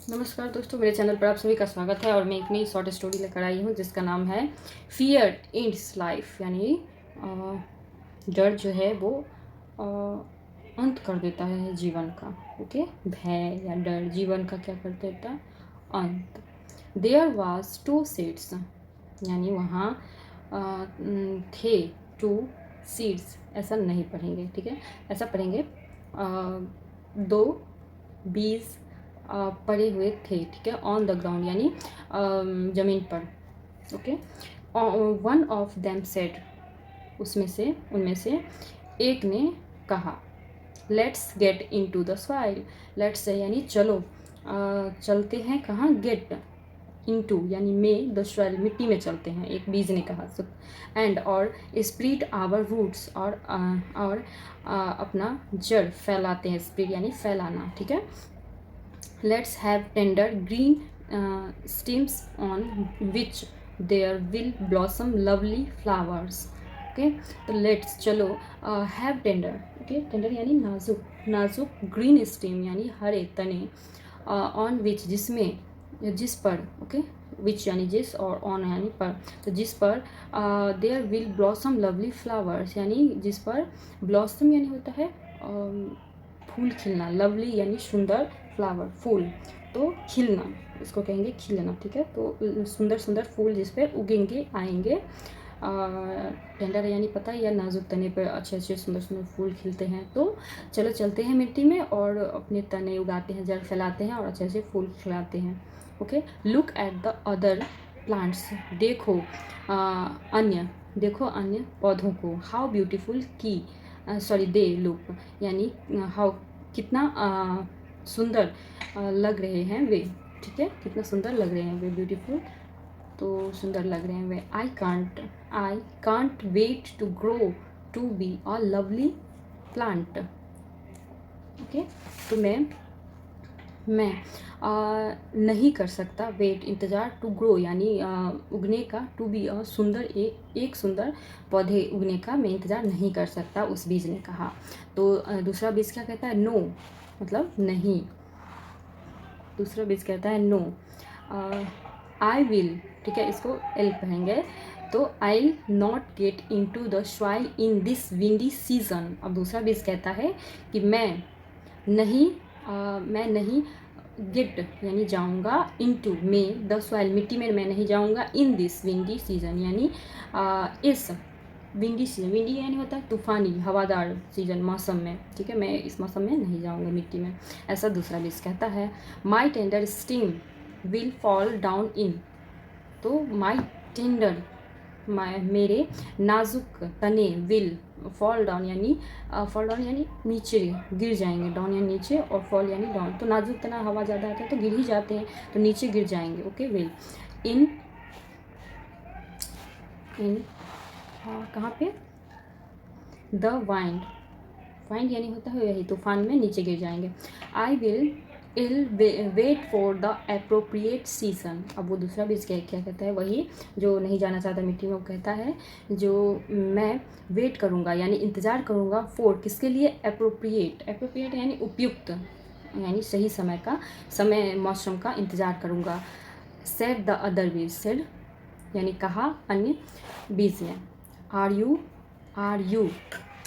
नमस्कार दोस्तों, मेरे चैनल पर आप सभी का स्वागत है और मैं एक नई शॉर्ट स्टोरी लेकर आई हूँ जिसका नाम है फियर एंड्स लाइफ। यानी डर जो है वो अंत कर देता है जीवन का। ओके, भय या डर जीवन का क्या कर देता है? अंत। देयर वाज टू सीड्स, यानी वहाँ थे टू सीड्स। ऐसा नहीं पढ़ेंगे, ठीक है, ऐसा पढ़ेंगे दो बीज पड़े हुए थे, ठीक है, ऑन द ग्राउंड यानी ज़मीन पर। Okay, one of them said, उनमें से एक ने कहा, let's get in to the soil. Let's यानी चलो, चलते हैं कहाँ? गेट इनटू यानी में, द सॉइल मिट्टी में चलते हैं, एक बीज ने कहा। एंड और स्प्रीड आवर रूट्स, और अपना जड़ फैलाते हैं। स्प्रीड यानी फैलाना, ठीक है। Let's have tender green stems on which there will blossom lovely flowers. Okay, तो लेट्स चलो, हैव टेंडर, ओके, टेंडर यानी नाजुक, नाजुक, ग्रीन स्टेम यानी हरे तने, ऑन विच जिसमें, जिस पर, ओके, विच यानी जिस और ऑन यानी पर, तो जिस पर there will blossom lovely flowers यानी जिस पर ब्लॉसम यानी होता है फूल खिलना, लवली यानी सुंदर, फ्लावर फूल, तो खिलना, इसको कहेंगे खिलना, ठीक है। तो सुंदर सुंदर फूल जिस पर उगेंगे, आएंगे। टेंडर यानी पता है, या नाजुक तने पर अच्छे अच्छे सुंदर सुंदर फूल खिलते हैं। तो चलो चलते हैं मिट्टी में और अपने तने उगाते हैं, जड़ फैलाते हैं और अच्छे अच्छे फूल खिलाते हैं। Okay, look at the other plants, देखो अन्य पौधों को। हाउ ब्यूटीफुल की, सॉरी दे लुक, यानी हाउ कितना सुंदर लग रहे हैं वे, ठीक है, कितना सुंदर लग रहे हैं वे, ब्यूटीफुल, तो सुंदर लग रहे हैं वे। I can't wait to grow to be a lovely plant. Okay, तो मैं नहीं कर सकता, वेट इंतज़ार, टू ग्रो यानी उगने का, टू बी सुंदर, एक सुंदर पौधे उगने का मैं इंतज़ार नहीं कर सकता, उस बीज ने कहा। तो दूसरा बीज क्या कहता है? नो, मतलब नहीं। दूसरा बीज कहता है नो, आई विल, ठीक है, इसको एल पढ़ेंगे, तो I not get in to the soil in this windy season. अब दूसरा बीज कहता है कि मैं नहीं गेट यानी जाऊंगा, इनटू में, द सॉइल मिट्टी में मैं नहीं जाऊंगा, इन दिस विंडी सीजन यानी इस विंडी सीजन, विंडी यानी होता है तूफानी हवादार सीजन, मौसम में, ठीक है, मैं इस मौसम में नहीं जाऊंगा मिट्टी में, ऐसा दूसरा बीज कहता है। My tender stem will fall down in, तो माई टेंडर मेरे नाजुक तने विल फॉल डाउन यानी नीचे गिर जाएंगे, डाउन यानी नीचे और फॉल यानी डाउन, तो नाजुक तना हवा ज़्यादा आता है तो गिर ही जाते हैं, तो नीचे गिर जाएंगे। ओके, विल इन कहाँ पे? द वाइंड यानी होता है यही तूफान में नीचे गिर जाएंगे। I will wait for the appropriate season. अब वो दूसरा बीज क्या कहता है? वही जो नहीं जाना चाहता मिट्टी में, वो कहता है जो मैं वेट करूँगा यानी इंतज़ार करूँगा, फॉर किसके लिए? अप्रोप्रिएट यानी उपयुक्त, यानी सही समय मौसम का इंतज़ार करूँगा। सेड द अदर बीज, सेड यानी कहा अन्य बीज ने। आर यू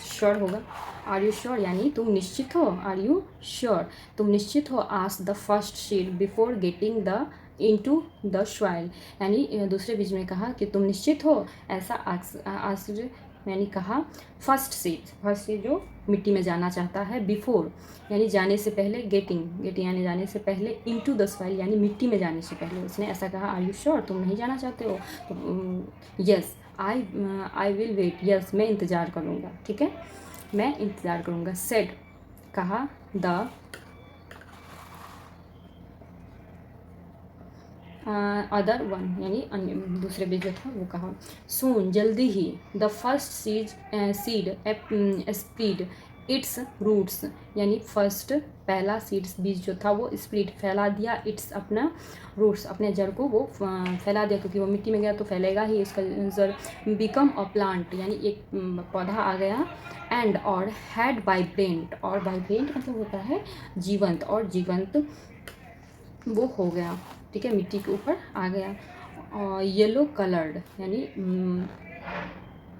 श्योर होगा, आर यू श्योर यानी तुम निश्चित हो, आर यू श्योर तुम निश्चित हो। Ask the first seed before getting the into the soil, यानी दूसरे बीज में कहा कि तुम निश्चित हो, ऐसा आस्क यानी कहा फर्स्ट सीड जो मिट्टी में जाना चाहता है, बिफोर यानी जाने से पहले, गेटिंग यानी जाने से पहले, इनटू द सॉइल यानी मिट्टी में जाने से पहले उसने ऐसा कहा, आर यू श्योर तुम नहीं जाना चाहते हो? तो yes I will wait, yes मैं इंतज़ार करूँगा, ठीक है, मैं इंतज़ार करूँगा। सेड कहा, द अदर वन यानी अन्य दूसरे बीज जो था वो कहा। सून जल्दी ही, the first seed spread its roots, यानी फर्स्ट पहला सीड्स बीज जो था वो स्प्रीड फैला दिया, इट्स अपना रूट्स अपने जड़ को वो फैला दिया, क्योंकि वो मिट्टी में गया तो फैलेगा ही इसका जड़। बिकम अ प्लांट यानी एक पौधा आ गया। एंड और हैड वाइब्रेंट, और वाइब्रेंट मतलब होता है जीवंत, और जीवंत वो हो गया, ठीक है, मिट्टी के ऊपर आ गया। और येलो कलर्ड यानी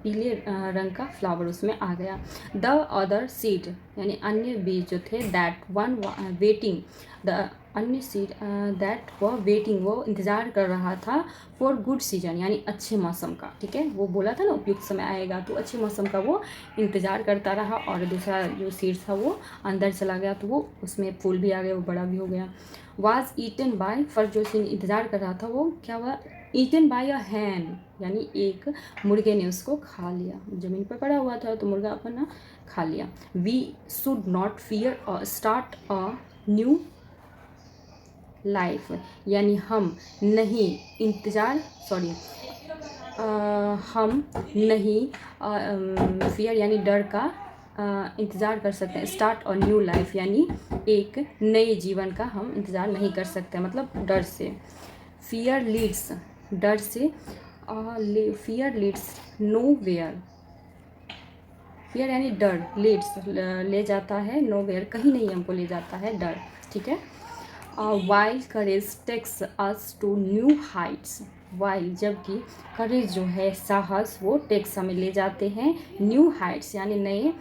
पीले रंग का फ्लावर उसमें आ गया। द अदर सीड यानी अन्य बीज जो थे, दैट वन वेटिंग, द अन्य सीड दैट वह वेटिंग, वो इंतज़ार कर रहा था, फॉर गुड सीजन यानी अच्छे मौसम का, ठीक है, वो बोला था ना उपयुक्त समय आएगा, तो अच्छे मौसम का वो इंतज़ार करता रहा। और दूसरा जो सीड था वो अंदर चला गया, तो वो उसमें फूल भी आ गया, वो बड़ा भी हो गया। वाज ईटन बाय, फर्स्ट जो सीन इंतज़ार कर रहा था वो क्या हुआ, ईटन बाय अ हैन यानी एक मुर्गे ने उसको खा लिया, ज़मीन पर पड़ा हुआ था तो मुर्गा अपना खा लिया। वी शुड नॉट फियर और स्टार्ट अ न्यू लाइफ यानी हम नहीं इंतज़ार, सॉरी, हम नहीं फियर यानी डर का इंतज़ार कर सकते हैं। स्टार्ट और न्यू लाइफ यानी एक नए जीवन का हम इंतज़ार नहीं कर सकते, मतलब डर से। फियर लीड्स, डर से, fear leads nowhere, fear यानी डर, लीड्स ले जाता है, नो वेयर कहीं नहीं हमको ले जाता है डर, ठीक है। While courage takes us to new heights, while जबकि करेज जो है साहस, वो टेक्स हमें ले जाते हैं न्यू हाइट्स यानी नए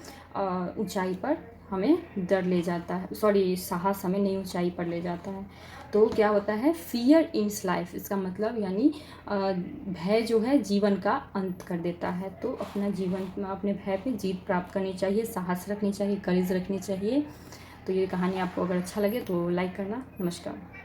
ऊंचाई पर हमें डर ले जाता है, सॉरी साहस हमें नई ऊंचाई पर ले जाता है। तो क्या होता है फियर इन्स लाइफ, इसका मतलब यानी भय जो है जीवन का अंत कर देता है। तो अपना जीवन, अपने भय पे जीत प्राप्त करनी चाहिए, साहस रखनी चाहिए, करेज रखनी चाहिए। तो ये कहानी आपको अगर अच्छा लगे तो लाइक करना। नमस्कार।